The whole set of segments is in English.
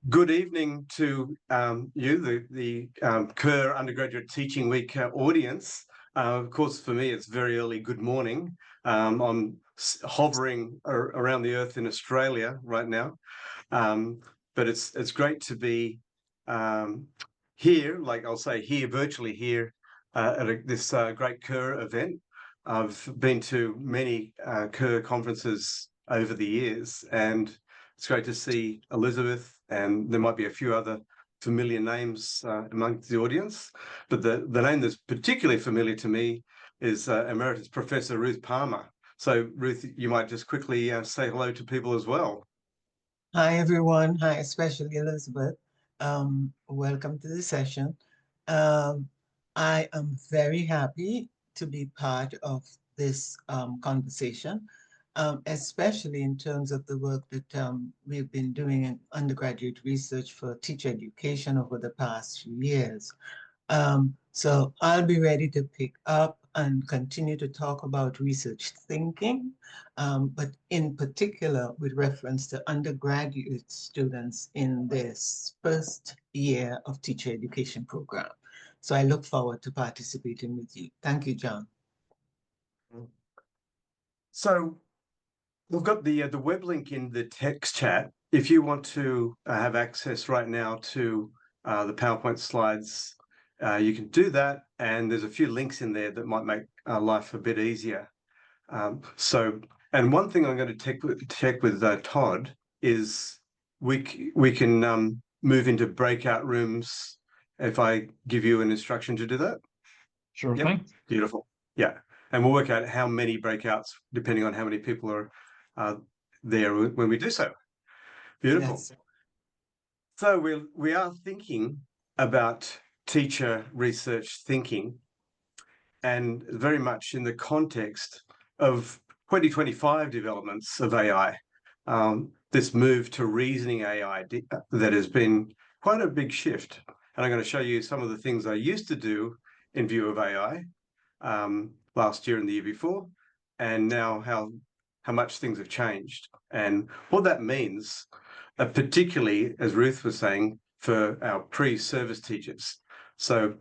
Good evening to you, the CUR Undergraduate Teaching Week audience. Of course, for me, it's very early good morning. I'm hovering around the earth in Australia right now, but it's great to be here, like I'll say here, virtually here at this great CUR event. I've been to many CUR conferences over the years, and it's great to see Elizabeth, and there might be a few other familiar names amongst the audience. But the name that's particularly familiar to me is Emeritus Professor Ruth Palmer. So, Ruth, you might just quickly say hello to people as well. Hi, everyone. Hi, especially Elizabeth. Welcome to the session. Um, I am very happy to be part of this conversation, especially in terms of the work that we've been doing in undergraduate research for teacher education over the past few years. So I'll be ready to pick up and continue to talk about research thinking, but in particular with reference to undergraduate students in this first year of teacher education program. So I look forward to participating with you. Thank you, John. So we've got the web link in the text chat. If you want to have access right now to the PowerPoint slides, you can do that. And there's a few links in there that might make life a bit easier. And one thing I'm going to check with Todd is we can move into breakout rooms if I give you an instruction to do that. Sure Yep. thing. Beautiful. Yeah. And we'll work out how many breakouts, depending on how many people are there when we do so. Beautiful. Yes. So we are thinking about teacher research thinking, and very much in the context of 2025 developments of AI. This move to reasoning AI that has been quite a big shift. And I'm going to show you some of the things I used to do in view of AI last year and the year before, and now how much things have changed and what that means, particularly, as Ruth was saying, for our pre-service teachers. So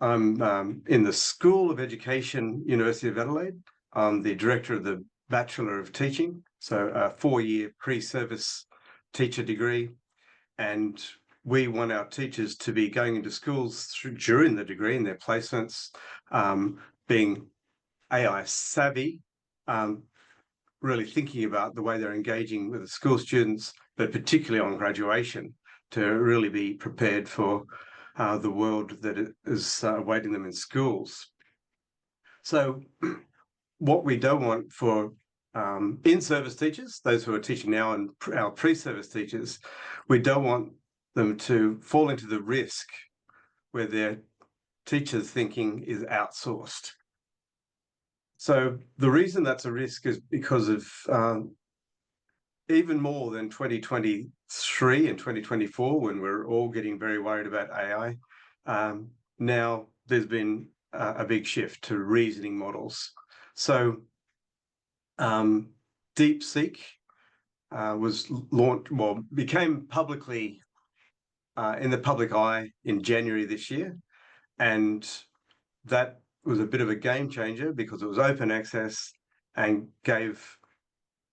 I'm in the School of Education, University of Adelaide. I'm the director of the Bachelor of Teaching, so a 4-year pre-service teacher degree. And we want our teachers to be going into schools during the degree in their placements, being AI savvy, really thinking about the way they're engaging with the school students, but particularly on graduation, to really be prepared for the world that is awaiting them in schools. So what we don't want for in-service teachers, those who are teaching now and our pre-service teachers, we don't want them to fall into the risk where their teachers' thinking is outsourced. So the reason that's a risk is because of even more than 2023 and 2024, when we're all getting very worried about AI, now there's been a big shift to reasoning models. So DeepSeek was launched, well, became publicly in the public eye in January this year. And that was a bit of a game changer because it was open access and gave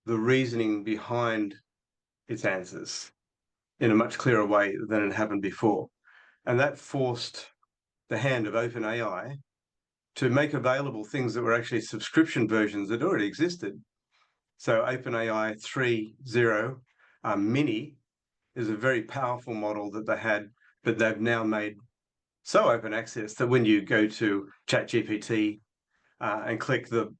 the reasoning behind its answers in a much clearer way than it happened before. And that forced the hand of OpenAI to make available things that were actually subscription versions that already existed. So OpenAI 3.0 Mini is a very powerful model that they had, but they've now made so open access that when you go to ChatGPT and click the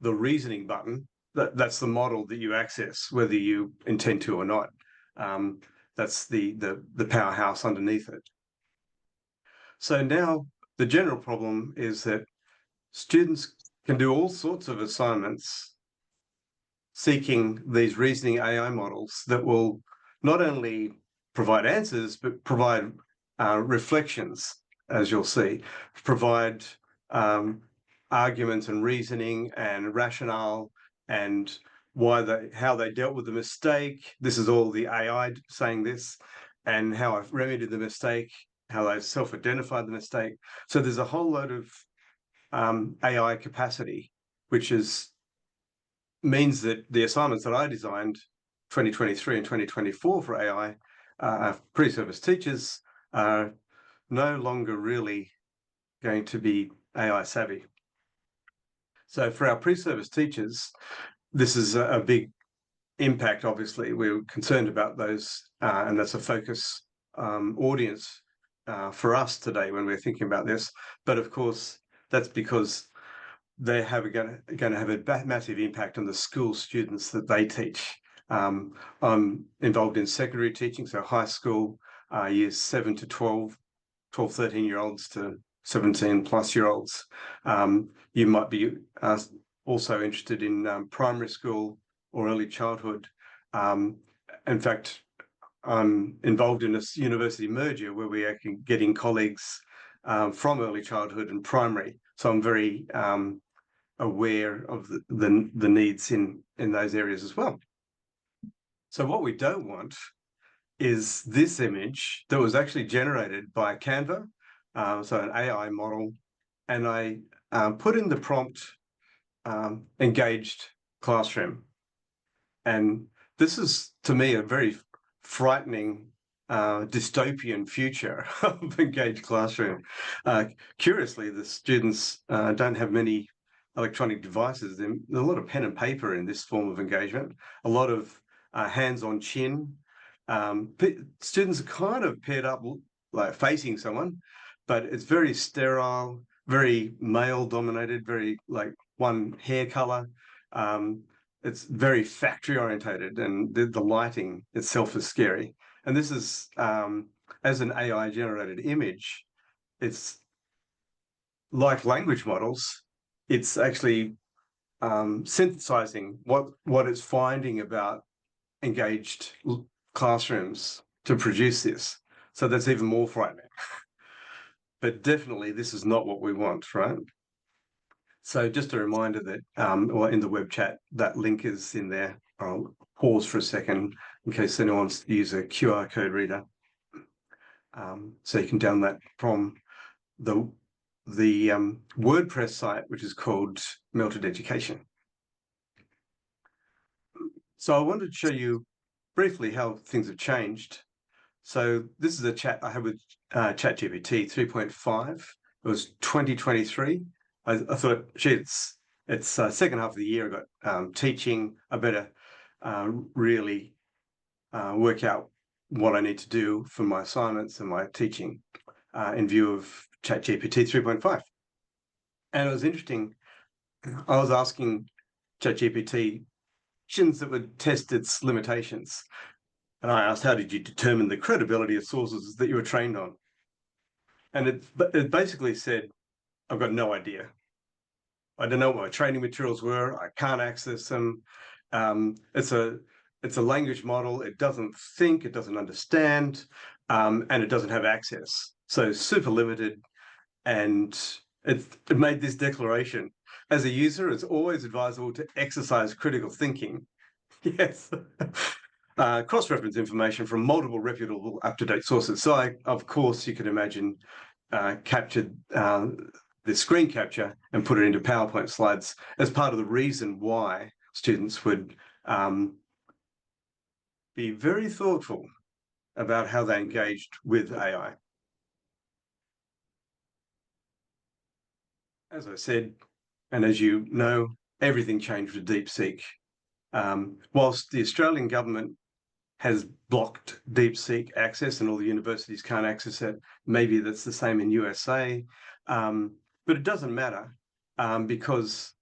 reasoning button, that's the model that you access, whether you intend to or not. That's the powerhouse underneath it. So now the general problem is that students can do all sorts of assignments seeking these reasoning AI models that will not only provide answers, but provide reflections, as you'll see, provide arguments and reasoning and rationale and how they dealt with the mistake. This is all the AI saying this. and how I've remedied the mistake, how I've self-identified the mistake. So there's a whole load of AI capacity, which means that the assignments that I designed 2023 and 2024 for AI pre-service teachers are no longer really going to be AI savvy. So for our pre-service teachers, this is a big impact. Obviously, we're concerned about those, and that's a focus audience for us today when we're thinking about this. But of course, that's because they going to have a massive impact on the school students that they teach. I'm involved in secondary teaching, so high school, years 7 to 12, 13-year-olds to 17-plus-year-olds. You might be also interested in primary school or early childhood. In fact, I'm involved in a university merger where we are getting colleagues from early childhood and primary. So I'm very aware of the needs in those areas as well. So what we don't want is this image that was actually generated by Canva, so an AI model, and I put in the prompt engaged classroom. And this is, to me, a very frightening dystopian future of engaged classroom. Curiously, the students don't have many electronic devices. There's a lot of pen and paper in this form of engagement, a lot of hands on chin. Students are kind of paired up, like facing someone, but it's very sterile, very male dominated, very like one hair color. It's very factory orientated, and the lighting itself is scary. And this is, as an AI generated image, it's like language models. It's actually synthesizing what it's finding about engaged classrooms to produce this. So that's even more frightening. But definitely this is not what we want, right? So just a reminder that, or in the web chat, that link is in there. I'll pause for a second in case anyone wants to use a QR code reader. So you can download that from the WordPress site, which is called Melted Education. So I wanted to show you briefly how things have changed. So this is a chat I had with ChatGPT 3.5. It was 2023. I thought, gee, it's second half of the year. I got teaching. I better really work out what I need to do for my assignments and my teaching in view of ChatGPT 3.5. And it was interesting. I was asking ChatGPT questions that would test its limitations. And I asked, how did you determine the credibility of sources that you were trained on? And it basically said, I've got no idea. I don't know what my training materials were. I can't access them. It's a language model. It doesn't think, it doesn't understand, and it doesn't have access. So super limited. And it made this declaration. As a user, it's always advisable to exercise critical thinking. Yes. Cross-reference information from multiple reputable, up-to-date sources. So I, of course, you can imagine, captured the screen capture and put it into PowerPoint slides as part of the reason why students would be very thoughtful about how they engaged with AI. As I said, and as you know, everything changed with DeepSeek. Whilst the Australian government has blocked DeepSeek access and all the universities can't access it, maybe that's the same in USA, but it doesn't matter because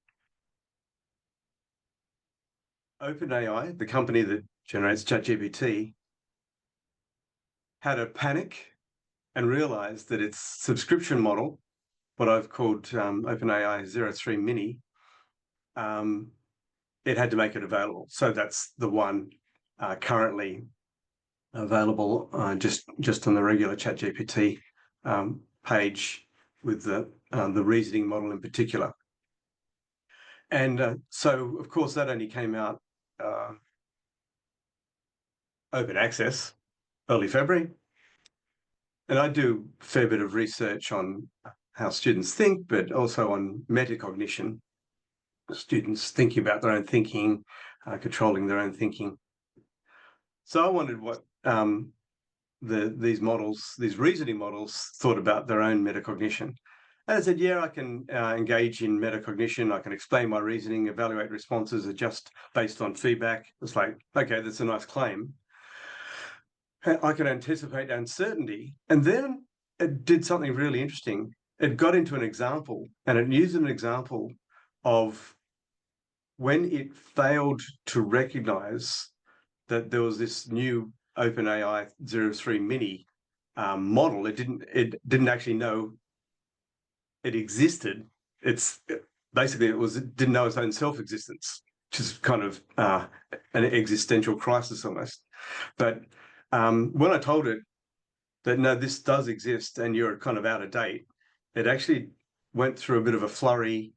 OpenAI, the company that generates ChatGPT, had a panic and realized that its subscription model, what I've called OpenAI 03 Mini, it had to make it available. So that's the one currently available just on the regular ChatGPT page with the reasoning model in particular. And so, of course, that only came out open access. early February. And I do a fair bit of research on how students think, but also on metacognition, students thinking about their own thinking, controlling their own thinking. So I wondered what these models, these reasoning models, thought about their own metacognition. And I said, yeah, I can engage in metacognition. I can explain my reasoning, evaluate responses, adjust based on feedback. It's like, okay, that's a nice claim. I can anticipate uncertainty. And then it did something really interesting. It got into an example, and it used an example of when it failed to recognize that there was this new OpenAI 03 Mini model. It didn't actually know it existed. It's basically it didn't know its own self-existence, which is kind of an existential crisis almost. But when I told it that no, this does exist and you're kind of out of date, it actually went through a bit of a flurry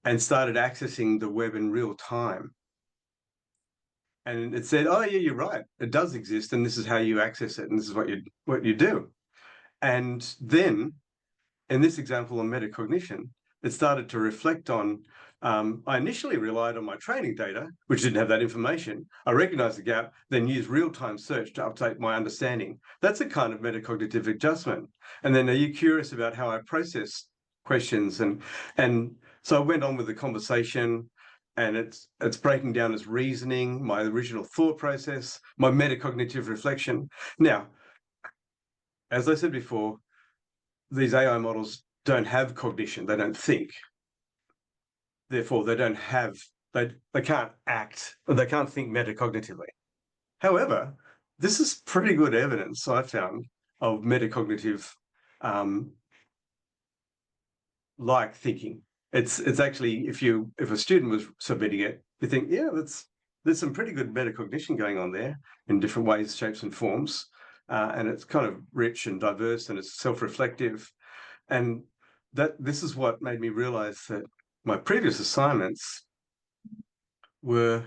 and started accessing the web in real time. And it said, oh yeah, you're right, it does exist, and this is how you access it, and this is what you do. And then in this example on metacognition, it started to reflect on, I initially relied on my training data, which didn't have that information. I recognized the gap, then used real-time search to update my understanding. That's a kind of metacognitive adjustment. And then are you curious about how I process questions? And so I went on with the conversation, and it's breaking down as reasoning, my original thought process, my metacognitive reflection. Now, as I said before, these AI models don't have cognition, they don't think. Therefore, they don't have, they can't act, they can't think metacognitively. However, this is pretty good evidence, I found, of metacognitive like thinking. It's actually, if a student was submitting it, you think, yeah, there's some pretty good metacognition going on there in different ways, shapes, and forms. And it's kind of rich and diverse, and it's self-reflective. And this is what made me realize that my previous assignments were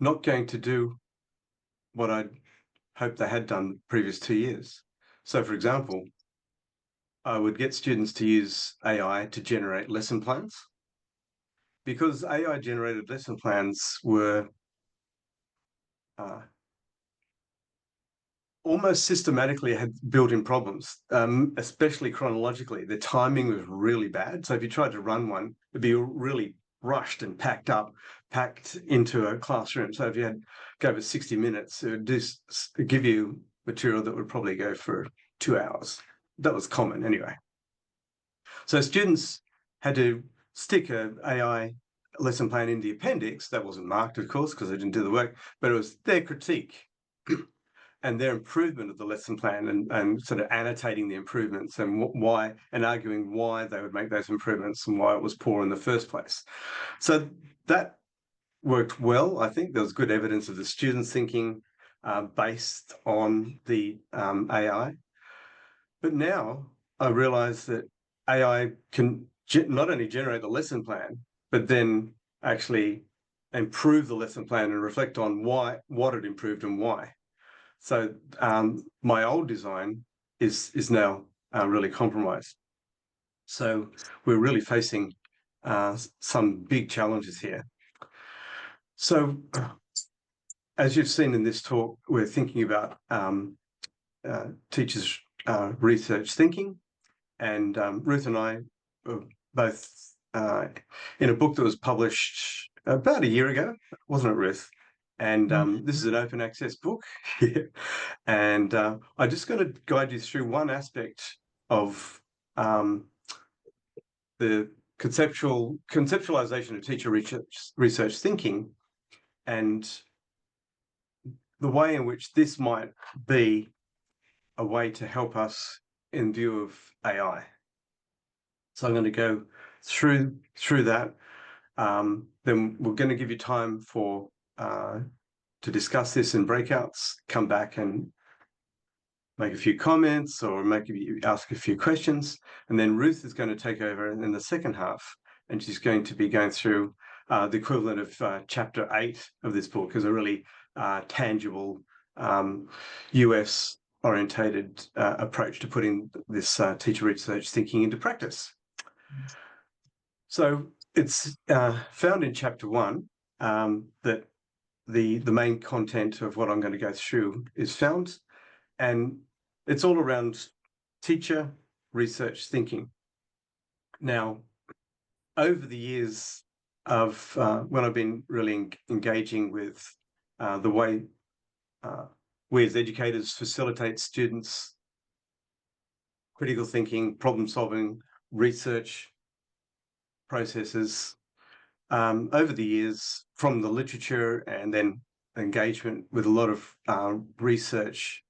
not going to do what I'd hoped they had done the previous 2 years. So, for example, I would get students to use AI to generate lesson plans, because AI generated lesson plans were almost systematically had built-in problems, especially chronologically. The timing was really bad. So if you tried to run one, it'd be really rushed and packed into a classroom. So if you had go for 60 minutes, it would just give you material that would probably go for 2 hours. That was common anyway. So students had to stick an AI lesson plan in the appendix. That wasn't marked, of course, because they didn't do the work, but it was their critique and their improvement of the lesson plan, and sort of annotating the improvements and why, and arguing why they would make those improvements and why it was poor in the first place. So that worked well. I think there was good evidence of the students thinking based on the AI. But now I realize that AI can not only generate the lesson plan, but then actually improve the lesson plan and reflect on what it improved and why. So my old design is now really compromised. So we're really facing some big challenges here. So as you've seen in this talk, we're thinking about teachers' research thinking. And Ruth and I were both in a book that was published about a year ago, wasn't it, Ruth? And this is an open access book. And I'm just going to guide you through one aspect of the conceptualization of teacher research thinking, and the way in which this might be a way to help us in view of AI. So I'm going to go through that. Then we're going to give you time for to discuss this in breakouts, come back and make a few comments or ask a few questions. And then Ruth is going to take over in the second half, and she's going to be going through the equivalent of chapter 8 of this book as a really tangible US orientated approach to putting this teacher research thinking into practice. So it's found in chapter 1 that the main content of what I'm going to go through is found, and it's all around teacher research thinking. Now, over the years of when I've been really engaging with the way we as educators facilitate students' critical thinking, problem solving, research processes, over the years from the literature and then engagement with a lot of research,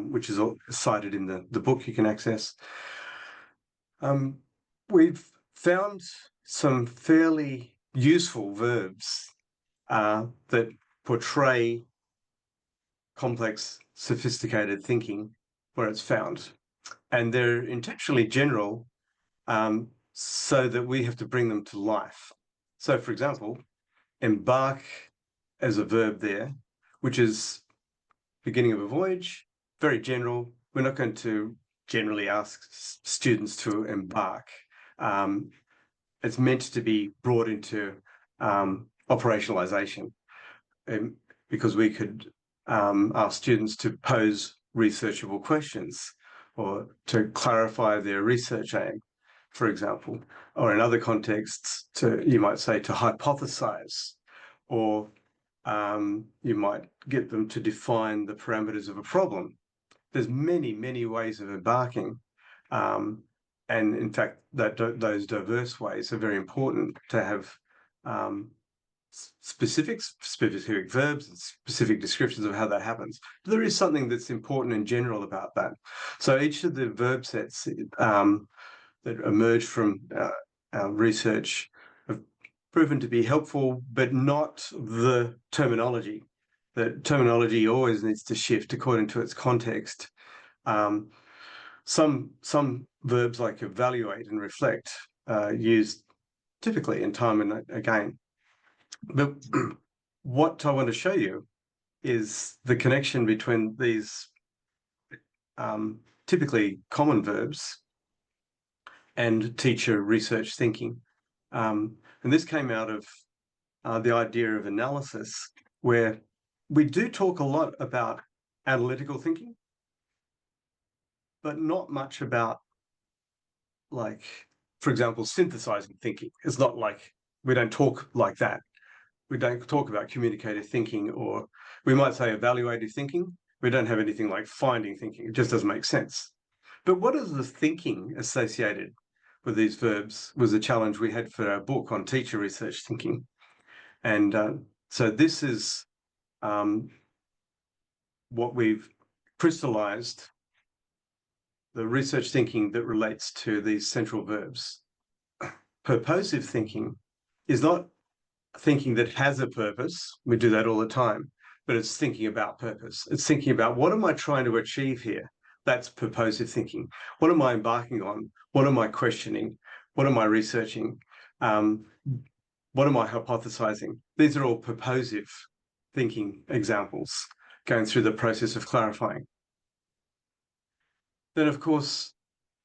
which is cited in the book you can access, we've found some fairly useful verbs that portray complex, sophisticated thinking where it's found. And they're intentionally general so that we have to bring them to life. So, for example, embark as a verb there, which is beginning of a voyage, very general. We're not going to generally ask students to embark. It's meant to be brought into operationalization, because we could ask students to pose researchable questions or to clarify their research aim, for example, or in other contexts, you might say to hypothesize, or you might get them to define the parameters of a problem. There's many, many ways of embarking. And in fact, those diverse ways are very important to have specific verbs and specific descriptions of how that happens. But there is something that's important and general about that. So each of the verb sets that emerge from our research have proven to be helpful, but not the terminology. The terminology always needs to shift according to its context. Some verbs like evaluate and reflect used typically in time and again. But what I want to show you is the connection between these typically common verbs and teacher research thinking. And this came out of the idea of analysis, where we do talk a lot about analytical thinking, but not much about, like, for example, synthesizing thinking. It's not like, we don't talk like that. We don't talk about communicative thinking, or we might say evaluative thinking. We don't have anything like finding thinking. It just doesn't make sense. But what is the thinking associated with these verbs was a challenge we had for our book on teacher research thinking. And so this is what we've crystallized, the research thinking that relates to these central verbs. Purposive thinking is not thinking that has a purpose. We do that all the time, but it's thinking about purpose. It's thinking about, what am I trying to achieve here? That's purposive thinking. What am I embarking on? What am I questioning? What am I researching? What am I hypothesizing? These are all purposive thinking examples, going through the process of clarifying. Then, of course,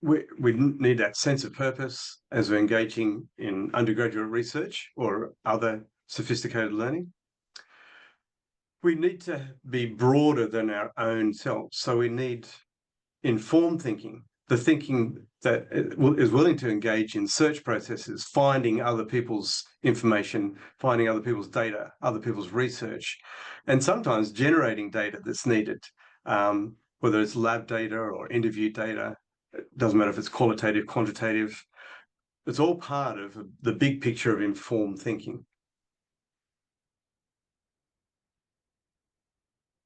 we need that sense of purpose as we're engaging in undergraduate research or other sophisticated learning. We need to be broader than our own selves. So we need informed thinking, the thinking that is willing to engage in search processes, finding other people's information, finding other people's data, other people's research, and sometimes generating data that's needed, whether it's lab data or interview data. It doesn't matter if it's qualitative, quantitative. It's all part of the big picture of informed thinking.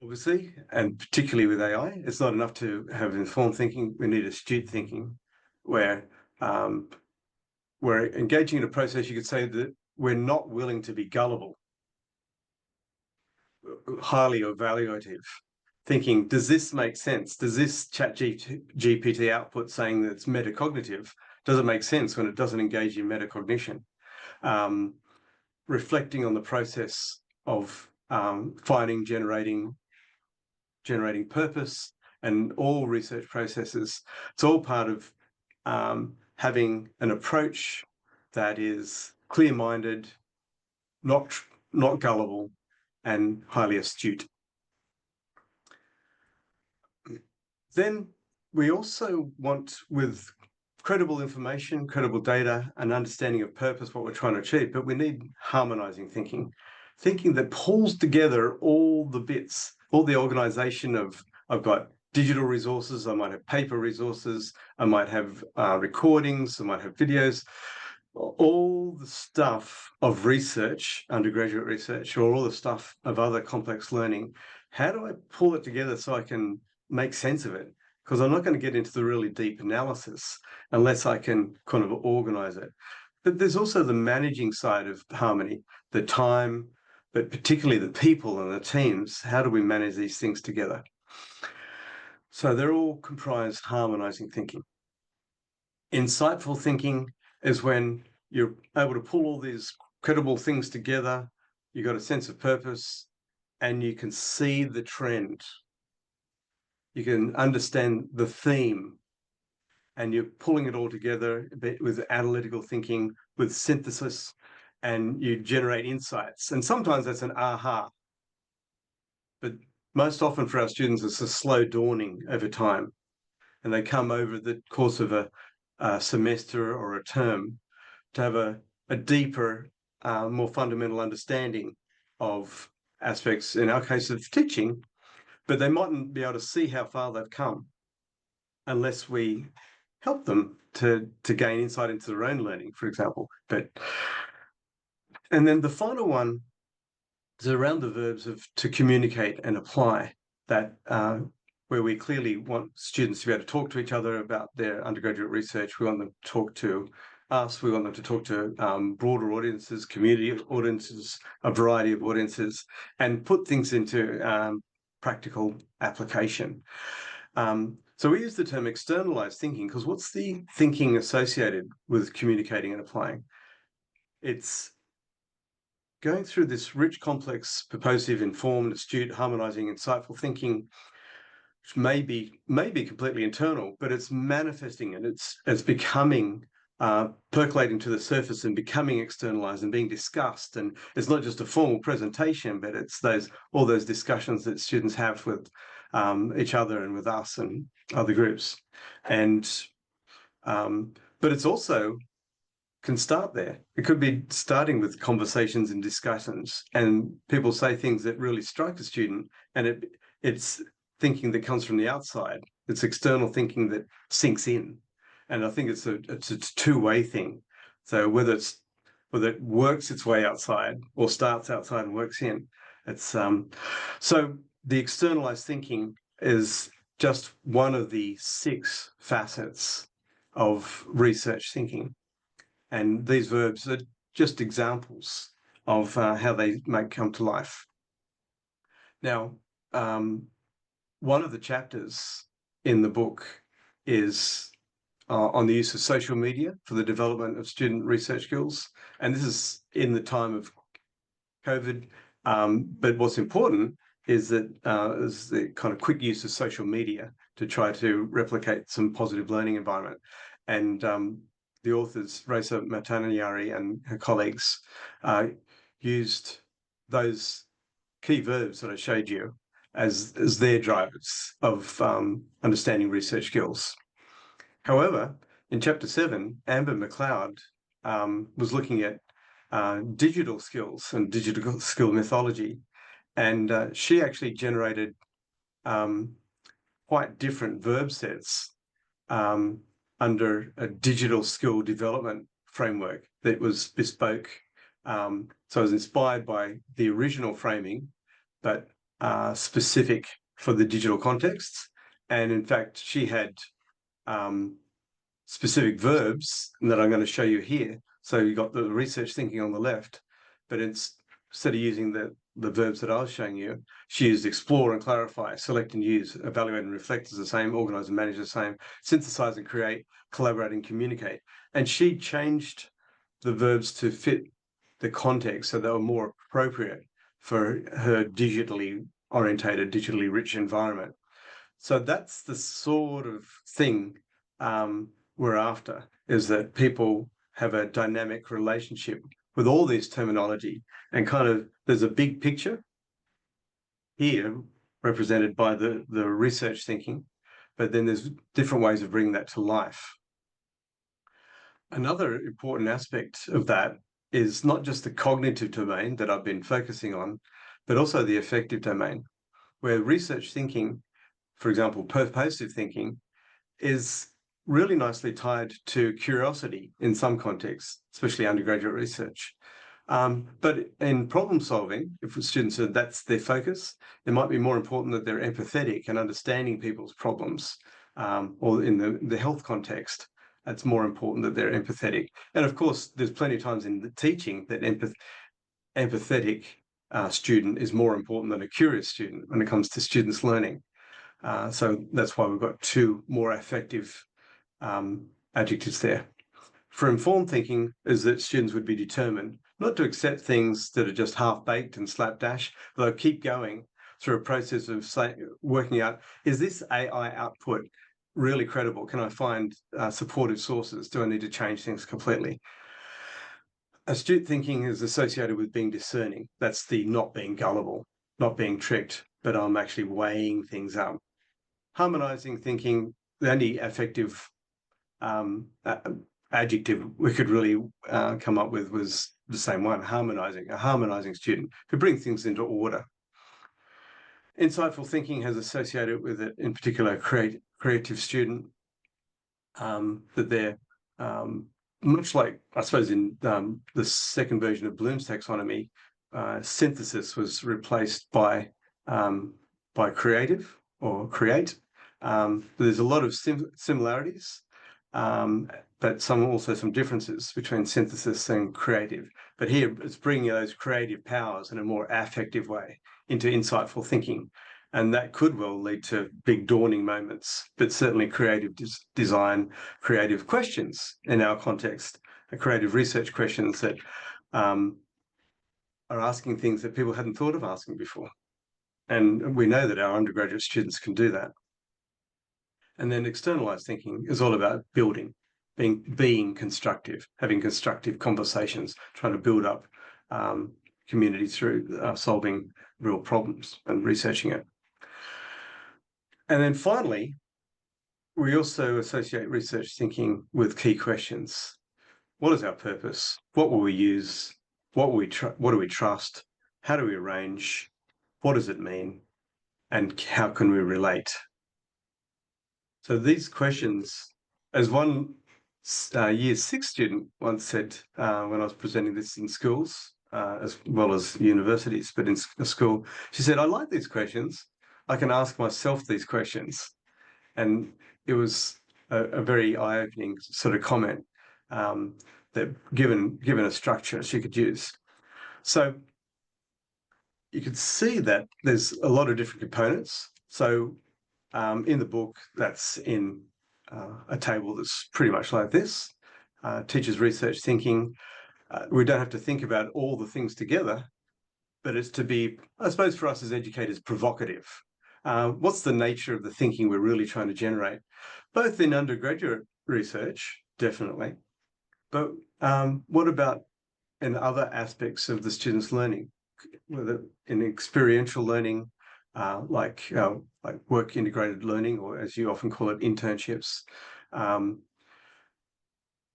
Obviously, and particularly with AI, it's not enough to have informed thinking. We need astute thinking, where we're engaging in a process. You could say that we're not willing to be gullible, highly evaluative, thinking, does this make sense? Does this GPT output saying that it's metacognitive, does it make sense when it doesn't engage in metacognition? Reflecting on the process of finding, generating purpose, and all research processes. It's all part of having an approach that is clear-minded, not gullible, and highly astute. Then we also want, with credible information, credible data, an understanding of purpose, what we're trying to achieve, but we need harmonizing thinking, thinking that pulls together all the bits, all the organization of, I've got digital resources, I might have paper resources, I might have recordings, I might have videos, all the stuff of research, undergraduate research, or all the stuff of other complex learning. How do I pull it together so I can make sense of it? Because I'm not going to get into the really deep analysis unless I can kind of organize it. But there's also the managing side of harmony, the time, but particularly the people and the teams. How do we manage these things together? So they're all comprised harmonizing thinking. Insightful thinking is when you're able to pull all these credible things together, you've got a sense of purpose, and you can see the trend. You can understand the theme, and you're pulling it all together with analytical thinking, with synthesis, and you generate insights. And sometimes that's an aha. But most often for our students, it's a slow dawning over time. And they come over the course of a semester or a term to have a deeper, more fundamental understanding of aspects, in our case, of teaching, but they mightn't be able to see how far they've come unless we help them to gain insight into their own learning, for example. And then the final one is around the verbs of to communicate and apply, that where we clearly want students to be able to talk to each other about their undergraduate research. We want them to talk to us. We want them to talk to broader audiences, community audiences, a variety of audiences, and put things into practical application. So we use the term externalized thinking because what's the thinking associated with communicating and applying? It's going through this rich, complex, purposive, informed, astute, harmonizing, insightful thinking, which may be completely internal, but it's manifesting and it's becoming percolating to the surface and becoming externalized and being discussed. And it's not just a formal presentation, but it's all those discussions that students have with each other and with us and other groups. And but it's also can start there. It could be starting with conversations and discussions, and people say things that really strike a student, and it's thinking that comes from the outside. It's external thinking that sinks in, and I think it's a two-way thing. So whether it works its way outside or starts outside and works in, it's so the externalized thinking is just one of the 6 facets of research thinking. And these verbs are just examples of how they may come to life. Now, one of the chapters in the book is on the use of social media for the development of student research skills. And this is in the time of COVID. But what's important is that is the kind of quick use of social media to try to replicate some positive learning environment. And the authors, Reza Matanayari and her colleagues, used those key verbs that I showed you as their drivers of understanding research skills. However, in chapter 7, Amber McLeod was looking at digital skills and digital skill mythology, and she actually generated quite different verb sets under a digital skill development framework that was bespoke. So I was inspired by the original framing, but specific for the digital contexts. And in fact, she had specific verbs that I'm going to show you here. So you've got the research thinking on the left, but instead of using the verbs that I was showing you, she used explore and clarify, select and use, evaluate and reflect is the same, organize and manage the same, synthesize and create, collaborate and communicate. And she changed the verbs to fit the context so they were more appropriate for her digitally orientated, digitally rich environment. So that's the sort of thing we're after, is that people have a dynamic relationship with all this terminology, and kind of there's a big picture here represented by the research thinking, but then there's different ways of bringing that to life. Another important aspect of that is not just the cognitive domain that I've been focusing on, but also the affective domain, where research thinking, for example, purposive thinking, is really nicely tied to curiosity in some contexts, especially undergraduate research. But in problem solving, if students are that's their focus, it might be more important that they're empathetic and understanding people's problems, or in the health context, it's more important that they're empathetic. And of course, there's plenty of times in the teaching that empathetic student is more important than a curious student when it comes to students learning. So that's why we've got two more affective adjectives there. For informed thinking is that students would be determined not to accept things that are just half-baked and slapdash, but they'll keep going through a process of working out, is this AI output really credible? Can I find supportive sources? Do I need to change things completely? Astute thinking is associated with being discerning. That's the not being gullible, not being tricked, but I'm actually weighing things up. Harmonizing thinking, the only affective adjective we could really come up with was the same one, harmonizing. A harmonizing student who brings things into order. Insightful thinking has associated with it, in particular, creative student, that they're much like, I suppose, in the second version of Bloom's taxonomy, synthesis was replaced by creative or create. There's a lot of similarities, but also some differences between synthesis and creative. But here it's bringing those creative powers in a more affective way into insightful thinking. And that could well lead to big dawning moments, but certainly creative design, creative questions in our context, creative research questions that are asking things that people hadn't thought of asking before. And we know that our undergraduate students can do that. And then externalized thinking is all about building, being constructive, having constructive conversations, trying to build up community through solving real problems and researching it. And then finally, we also associate research thinking with key questions. What is our purpose? What will we use? What do we trust? How do we arrange? What does it mean? And how can we relate? So these questions, as one year 6 student once said when I was presenting this in schools, as well as universities, but in school, she said, I like these questions. I can ask myself these questions. And it was a very eye-opening sort of comment, that given a structure she could use. So you could see that there's a lot of different components. So in the book, that's in a table that's pretty much like this, teachers' research thinking. We don't have to think about all the things together, but it's to be, I suppose for us as educators, provocative. What's the nature of the thinking we're really trying to generate? Both in undergraduate research, definitely, but what about in other aspects of the students' learning, whether in experiential learning, like work integrated learning, or as you often call it, internships,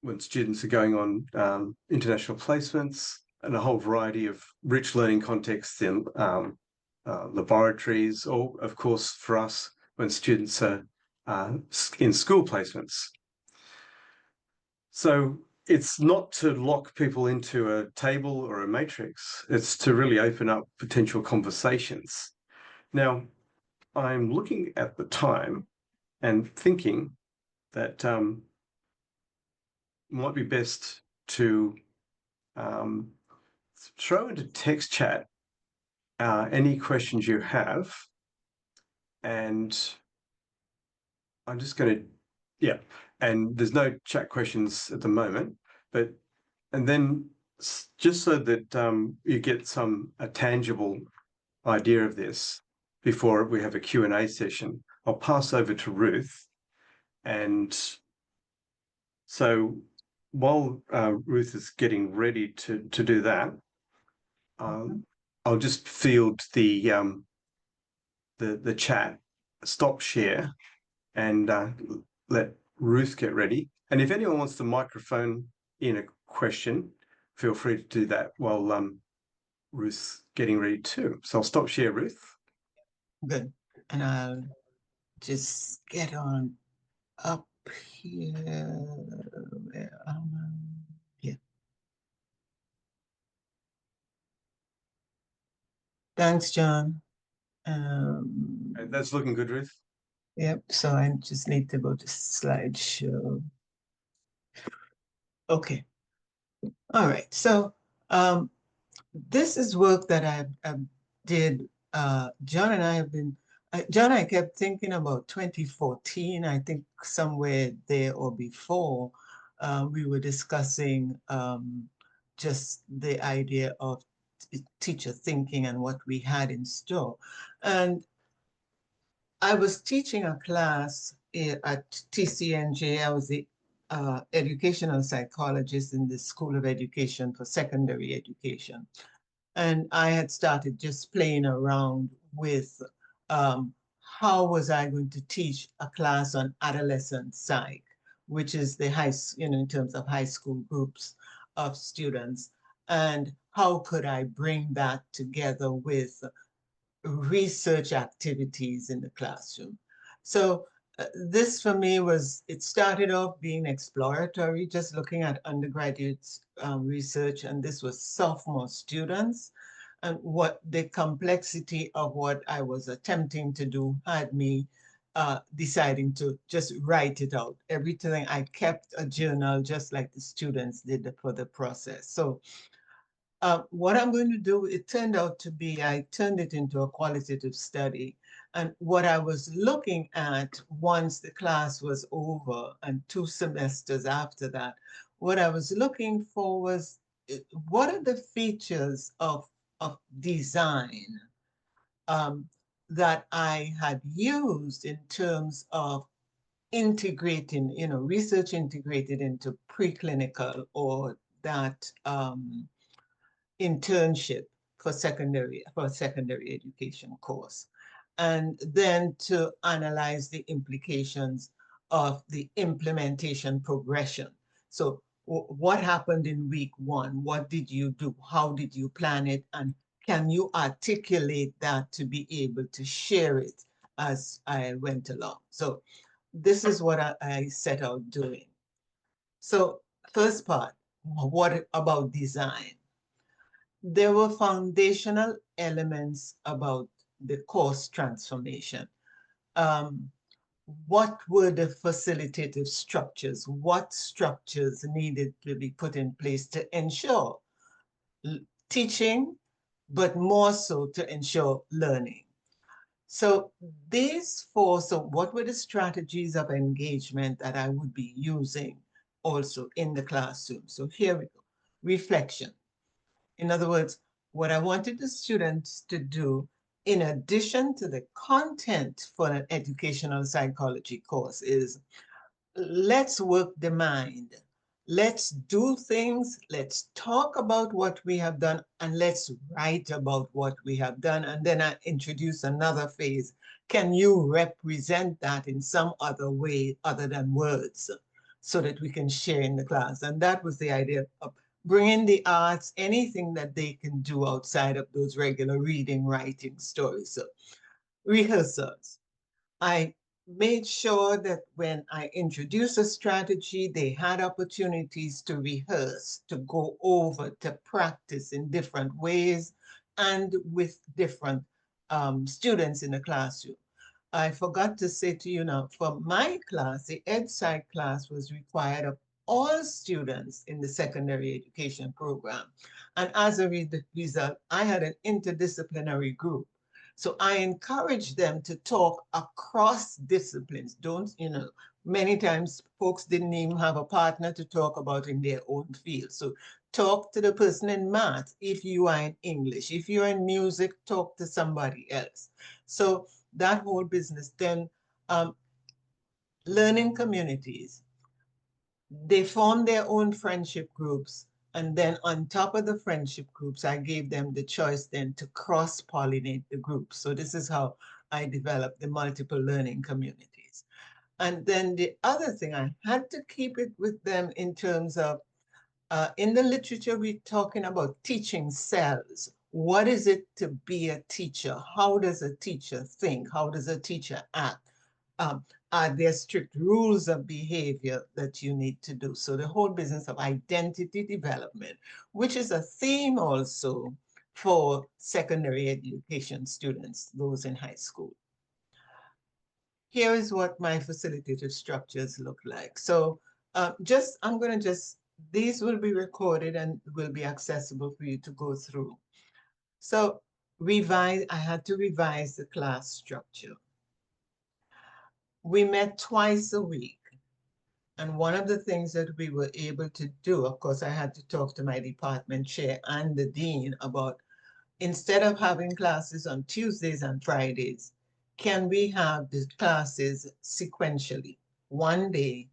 when students are going on international placements, and a whole variety of rich learning contexts in laboratories, or of course for us when students are in school placements. So it's not to lock people into a table or a matrix, it's to really open up potential conversations. Now, I'm looking at the time and thinking that might be best to throw into text chat any questions you have, and I'm just going to, yeah, and there's no chat questions at the moment, and then just so that you get a tangible idea of this before we have a Q&A session, I'll pass over to Ruth. And so while Ruth is getting ready to do that, I'll just field the chat, stop share, and let Ruth get ready. And if anyone wants to microphone in a question, feel free to do that while Ruth's getting ready too. So I'll stop share, Ruth. Good. And I'll just get on up here. Yeah. Thanks, John. That's looking good, Ruth. Yep, so I just need to go to slideshow. Okay. All right. So this is work that I did. John and I have been, John, I kept thinking about 2014, I think somewhere there or before, we were discussing just the idea of teacher thinking and what we had in store. And I was teaching a class at TCNJ. I was the educational psychologist in the School of Education for Secondary Education. And I had started just playing around with how was I going to teach a class on adolescent psych, which is the in terms of high school groups of students, and how could I bring that together with research activities in the classroom. So this for me was, it started off being exploratory, just looking at undergraduate research, and this was sophomore students. And what the complexity of what I was attempting to do had me deciding to just write it out. Everything, I kept a journal just like the students did for the process. So what I'm going to do, it turned out to be, I turned it into a qualitative study. And what I was looking at once the class was over and 2 semesters after that, what I was looking for was what are the features of design that I had used in terms of integrating, research integrated into preclinical or that internship for secondary education course, and then to analyze the implications of the implementation progression. So what happened in week 1? What did you do? How did you plan it? And can you articulate that to be able to share it as I went along? So this is what I set out doing. So first part, what about design? There were foundational elements about the course transformation. Um, what were the facilitative structures? What structures needed to be put in place to ensure teaching, but more so to ensure learning? So these 4, so what were the strategies of engagement that I would be using also in the classroom? So here we go. Reflection. In other words, what I wanted the students to do, in addition to the content for an educational psychology course, is let's work the mind. Let's do things, let's talk about what we have done, and let's write about what we have done. And then I introduce another phase. Can you represent that in some other way other than words so that we can share in the class? And that was the idea of bringing the arts, anything that they can do outside of those regular reading, writing, stories. So rehearsals. I made sure that when I introduced a strategy, they had opportunities to rehearse, to go over, to practice in different ways and with different students in the classroom. I forgot to say to you now, for my class, the Ed Psych class was required of all students in the secondary education program. And as a result, I had an interdisciplinary group. So I encourage them to talk across disciplines. Many times folks didn't even have a partner to talk about in their own field. So talk to the person in math if you are in English. If you're in music, talk to somebody else. So that whole business. Then Um, learning communities, they formed their own friendship groups. And then on top of the friendship groups, I gave them the choice then to cross-pollinate the groups. So this is how I developed the multiple learning communities. And then the other thing, I had to keep it with them in terms of, in the literature, we're talking about teaching cells. What is it to be a teacher? How does a teacher think? How does a teacher act? Um, are there strict rules of behavior that you need to do? So the whole business of identity development, which is a theme also for secondary education students, those in high school. Here is what my facilitative structures look like. So I'm going to these will be recorded and will be accessible for you to go through. So I had to revise the class structure. We met twice a week. And one of the things that we were able to do, of course, I had to talk to my department chair and the dean about, instead of having classes on Tuesdays and Fridays, can we have the classes sequentially, one day,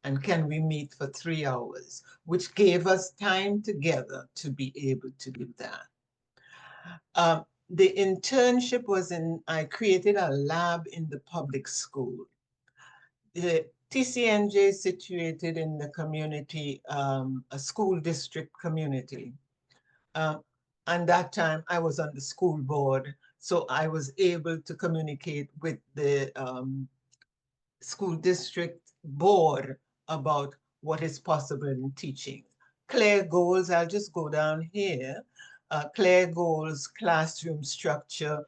and can we meet for 3 hours, which gave us time together to be able to do that. The internship was I created a lab in the public school. The TCNJ is situated in the community, a school district community. And that time I was on the school board, so I was able to communicate with the school district board about what is possible in teaching. Clear goals, I'll just go down here. Clear goals, classroom structure.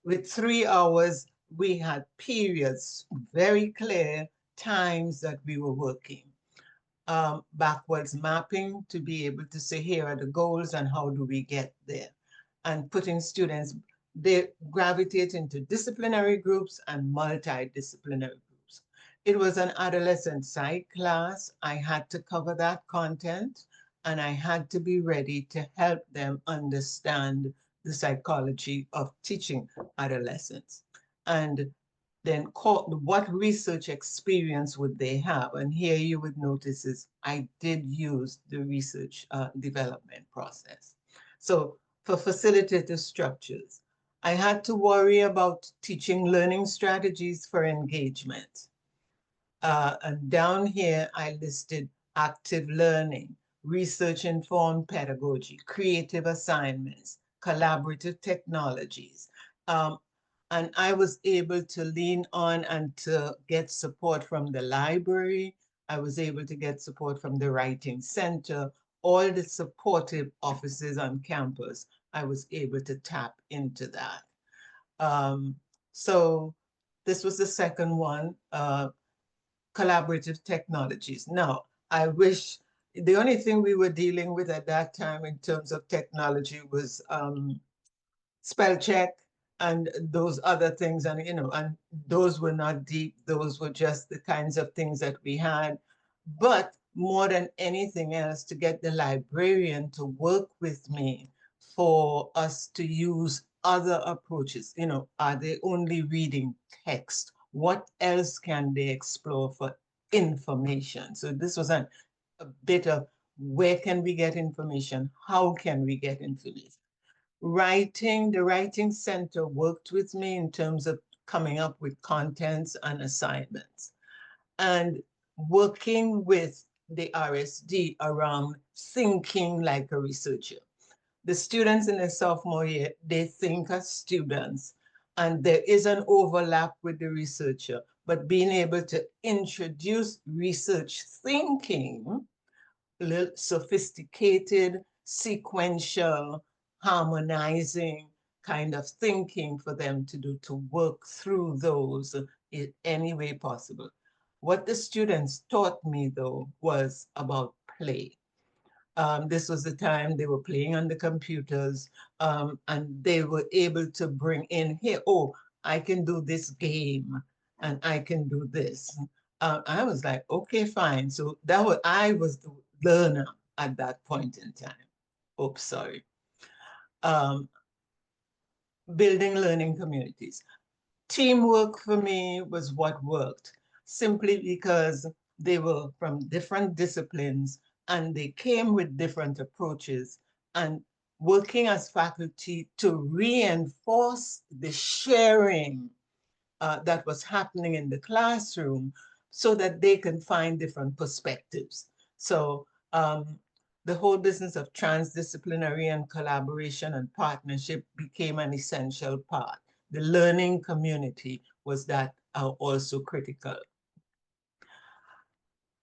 With 3 hours, we had periods, very clear times that we were working. Backwards mapping to be able to say, here are the goals and how do we get there? And putting students, they gravitate into disciplinary groups and multidisciplinary groups. It was an adolescent psych class. I had to cover that content and I had to be ready to help them understand the psychology of teaching adolescents. And then what research experience would they have? And here you would notice is I did use the research development process. So for facilitative structures, I had to worry about teaching learning strategies for engagement. And down here, I listed active learning, research-informed pedagogy, creative assignments, collaborative technologies. Um, and I was able to lean on and to get support from the library. I was able to get support from the Writing Center, all the supportive offices on campus. I was able to tap into that. Um, so this was the second one. Collaborative technologies. Now, I wish the only thing we were dealing with at that time in terms of technology was spell check and those other things. And, and those were not deep. Those were just the kinds of things that we had. But more than anything else, to get the librarian to work with me for us to use other approaches. Are they only reading text? What else can they explore for information? So this was a bit of where can we get information? How can we get information? The Writing Center worked with me in terms of coming up with contents and assignments and working with the RSD around thinking like a researcher. The students in the sophomore year, they think as students, and there is an overlap with the researcher, but being able to introduce research thinking, a little sophisticated, sequential, harmonizing kind of thinking for them to do, to work through those in any way possible. What the students taught me, though, was about play. This was the time they were playing on the computers, and they were able to bring in here, oh, I can do this game and I can do this. I was like, okay, fine. So I was the learner at that point in time. Oops, sorry. Um, building learning communities. Teamwork for me was what worked, simply because they were from different disciplines and they came with different approaches, and working as faculty to reinforce the sharing that was happening in the classroom so that they can find different perspectives. So the whole business of transdisciplinary and collaboration and partnership became an essential part. The learning community was that also critical.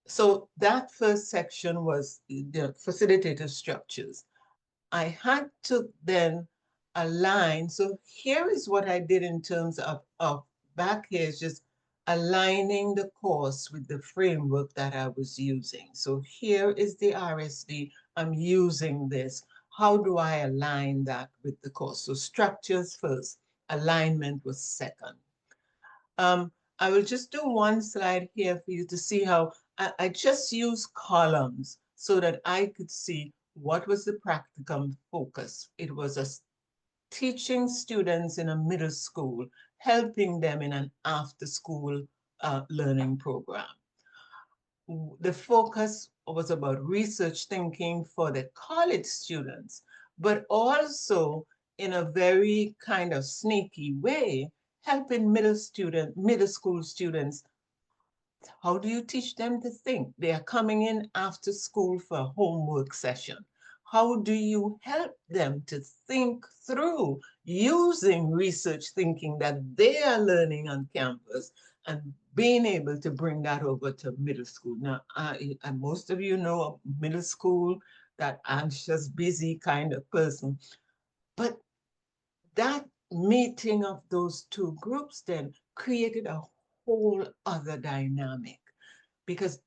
So that first section was the facilitator structures. I had to then align. So here is what I did in terms of back here is just aligning the course with the framework that I was using. So here is the RSD. I'm using this. How do I align that with the course? So structures first, alignment was second. Um, I will just do one slide here for you to see how I just use columns so that I could see what was the practicum focus. It was teaching students in a middle school, helping them in an after-school learning program. The focus was about research thinking for the college students, but also in a very kind of sneaky way, helping middle school students. How do you teach them to think? They are coming in after school for a homework session. How do you help them to think through using research thinking that they are learning on campus and being able to bring that over to middle school? Now, most of you know middle school, that anxious, busy kind of person. But that meeting of those two groups then created a whole other dynamic, because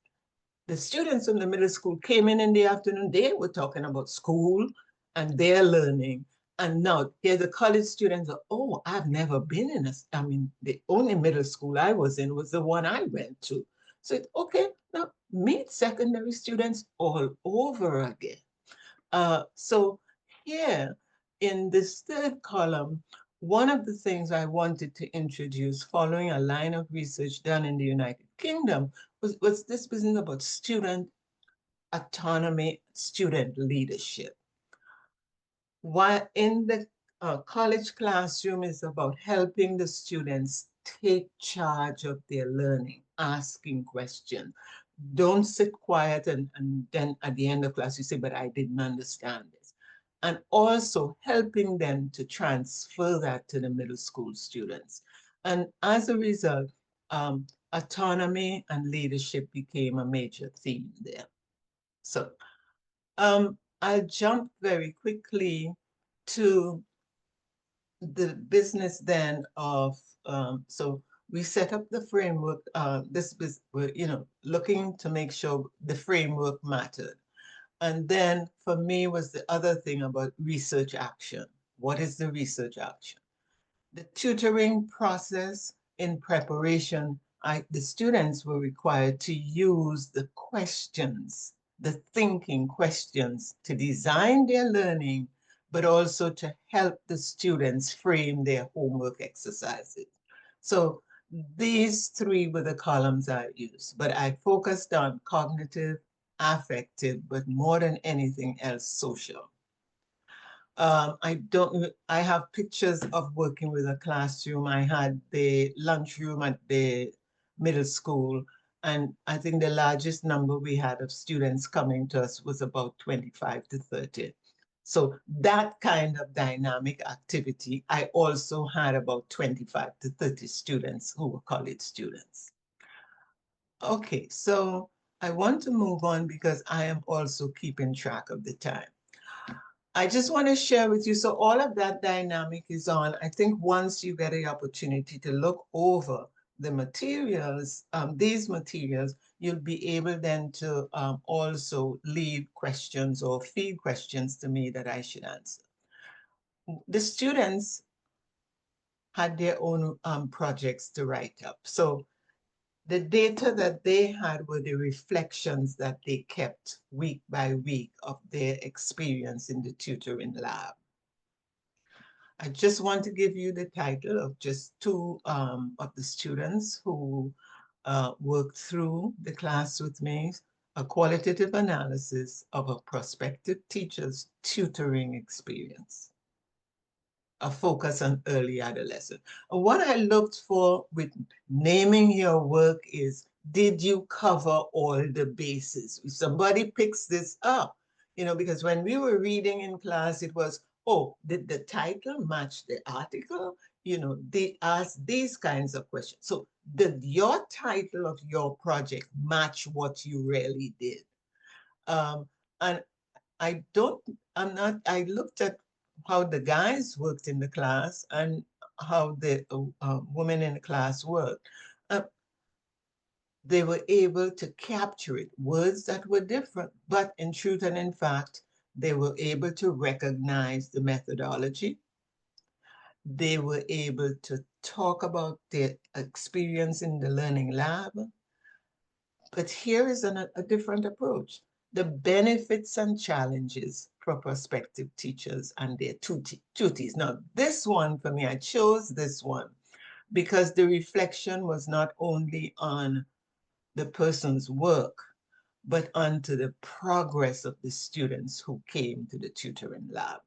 the students from the middle school came in the afternoon, they were talking about school and their learning. And now here the college students are, oh, I've never been in I mean, the only middle school I was in was the one I went to. So, okay, now meet secondary students all over again. So here in this third column, one of the things I wanted to introduce following a line of research done in the United Kingdom was this business about student autonomy, student leadership. While in the college classroom is about helping the students take charge of their learning, asking questions. Don't sit quiet and then at the end of class you say, but I didn't understand this. And also helping them to transfer that to the middle school students. And as a result, autonomy and leadership became a major theme there. So I'll jump very quickly to the business then of, so we set up the framework, looking to make sure the framework mattered. And then for me was the other thing about research action. What is the research action? The tutoring process in preparation, the students were required to use the questions, the thinking questions to design their learning, but also to help the students frame their homework exercises. So these three were the columns I used, but I focused on cognitive, affective, but more than anything else, social. I have pictures of working with a classroom. I had the lunchroom at the middle school, and I think the largest number we had of students coming to us was about 25 to 30. So that kind of dynamic activity, I also had about 25 to 30 students who were college students. Okay, so I want to move on because I am also keeping track of the time. I just want to share with you, so all of that dynamic is on. I think once you get the opportunity to look over the materials, these materials, you'll be able then to also leave questions or feed questions to me that I should answer. The students had their own projects to write up. So the data that they had were the reflections that they kept week by week of their experience in the tutoring lab. I just want to give you the title of just two of the students who worked through the class with me, a qualitative analysis of a prospective teacher's tutoring experience, a focus on early adolescence. And what I looked for with naming your work is, did you cover all the bases? If somebody picks this up, you know, because when we were reading in class, it was, oh, did the title match the article? You know, they ask these kinds of questions. So did your title of your project match what you really did? And I don't, I'm not, I looked at how the guys worked in the class and how the women in the class worked. Uh, they were able to capture it, words that were different, but in truth and in fact, they were able to recognize the methodology. They were able to talk about their experience in the learning lab. But here is a different approach. The benefits and challenges for prospective teachers and their tutees. Now, this one for me, I chose this one because the reflection was not only on the person's work, but onto the progress of the students who came to the tutoring lab.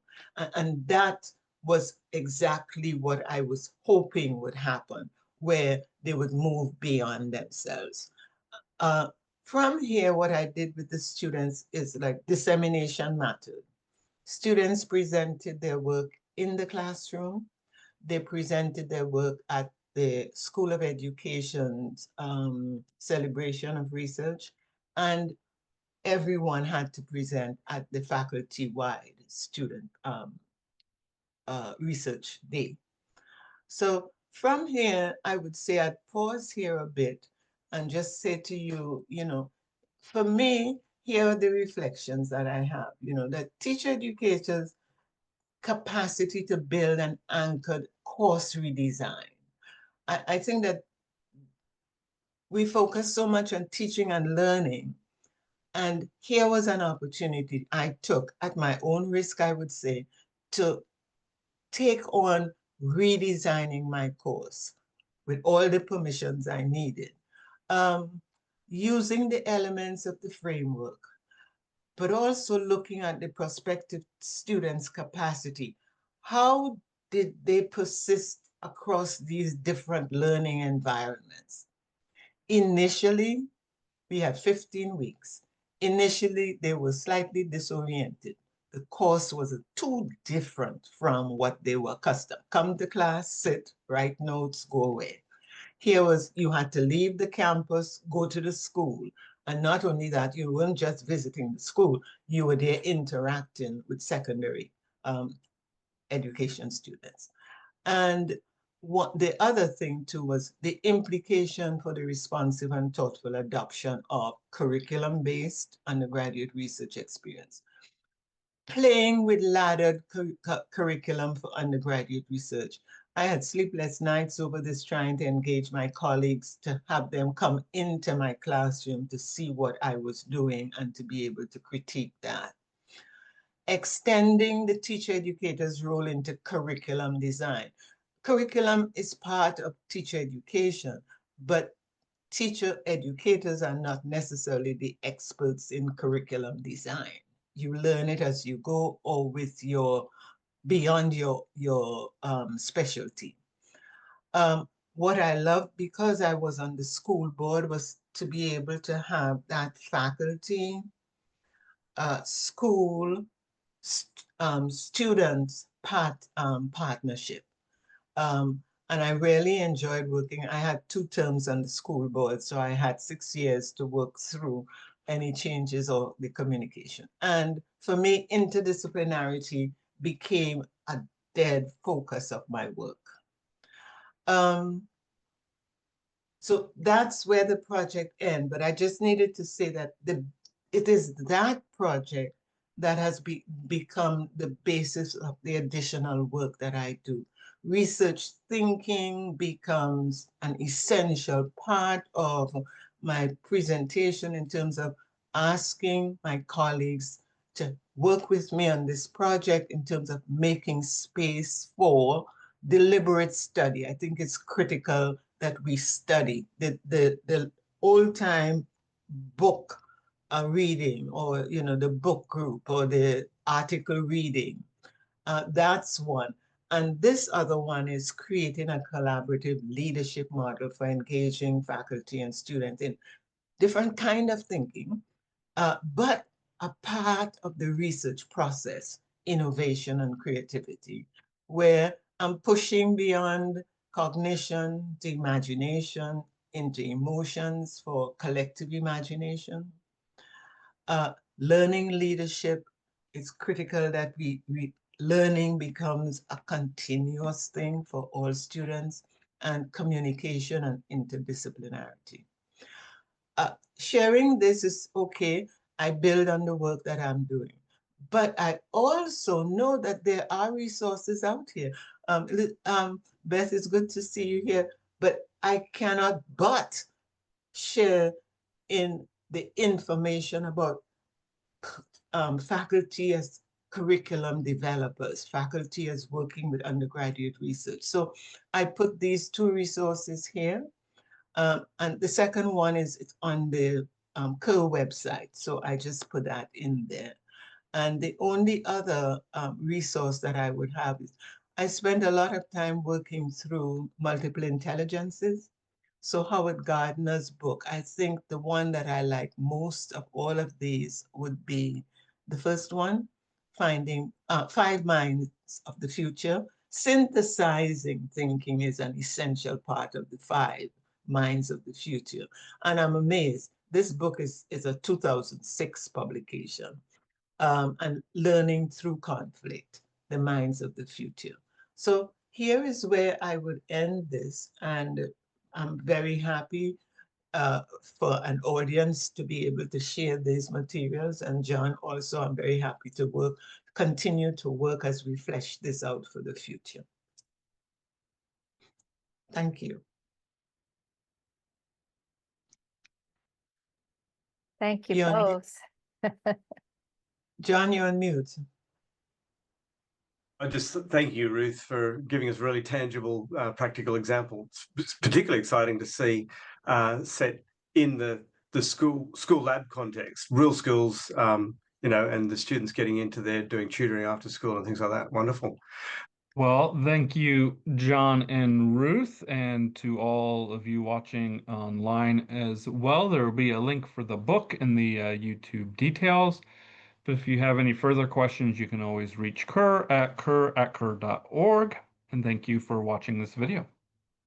And that was exactly what I was hoping would happen, where they would move beyond themselves. Uh, from here, what I did with the students is like dissemination mattered. Students presented their work in the classroom. They presented their work at the School of Education's celebration of research, and everyone had to present at the faculty-wide student research day. So from here, I would say I'd pause here a bit and just say to you, you know, for me, here are the reflections that I have, you know, that teacher educators' capacity to build an anchored course redesign. I think that we focus so much on teaching and learning. And here was an opportunity I took at my own risk, I would say, to take on redesigning my course with all the permissions I needed, um, using the elements of the framework, but also looking at the prospective students' capacity. How did they persist across these different learning environments? Initially, we had 15 weeks. Initially, they were slightly disoriented. The course was too different from what they were accustomed. Come to class, sit, write notes, go away. Here was, you had to leave the campus, go to the school. And not only that, you weren't just visiting the school, you were there interacting with secondary education students. And what the other thing too was the implication for the responsive and thoughtful adoption of curriculum-based undergraduate research experience. Playing with laddered curriculum for undergraduate research. I had sleepless nights over this, trying to engage my colleagues to have them come into my classroom to see what I was doing and to be able to critique that. Extending the teacher educator's role into curriculum design. Curriculum is part of teacher education, but teacher educators are not necessarily the experts in curriculum design. You learn it as you go or with your beyond your specialty. What I loved, because I was on the school board, was to be able to have that faculty, school, students partnership. Um, and I really enjoyed working. I had 2 terms on the school board, so I had 6 years to work through any changes or the communication. And for me, interdisciplinarity became a dead focus of my work. Um, so that's where the project ends. But I just needed to say that it is that project that has become the basis of the additional work that I do. Research thinking becomes an essential part of my presentation in terms of asking my colleagues to work with me on this project in terms of making space for deliberate study. I think it's critical that we study the old time book reading, or the book group or the article reading. That's one. And this other one is creating a collaborative leadership model for engaging faculty and students in different kind of thinking, but a part of the research process, innovation and creativity, where I'm pushing beyond cognition to imagination, into emotions for collective imagination. Learning leadership, it's critical that learning becomes a continuous thing for all students, and communication and interdisciplinarity. Sharing this is okay. I build on the work that I'm doing. But I also know that there are resources out here. Beth, it's good to see you here, but I cannot but share in the information about faculty as curriculum developers, faculty as working with undergraduate research. So I put these two resources here. And the second one is it's on the CUR website. So I just put that in there. And the only other resource that I would have is I spent a lot of time working through multiple intelligences. So Howard Gardner's book, I think the one that I like most of all of these would be the first one, Finding Five Minds of the Future. Synthesizing thinking is an essential part of the five minds of the future. And I'm amazed. This book is a 2006 publication. And Learning Through Conflict, the Minds of the Future. So here is where I would end this. And I'm very happy for an audience to be able to share these materials. And John, also, I'm very happy to continue to work as we flesh this out for the future. Thank you. Thank you You're on both. John, you're on mute. I just thank you, Ruth, for giving us really tangible, practical examples. It's particularly exciting to see set in the school lab context, real schools, and the students getting into there doing tutoring after school and things like that. Wonderful. Well, thank you, John and Ruth, and to all of you watching online as well. There will be a link for the book in the YouTube details. But if you have any further questions, you can always reach CUR at cur@cur.org. And thank you for watching this video.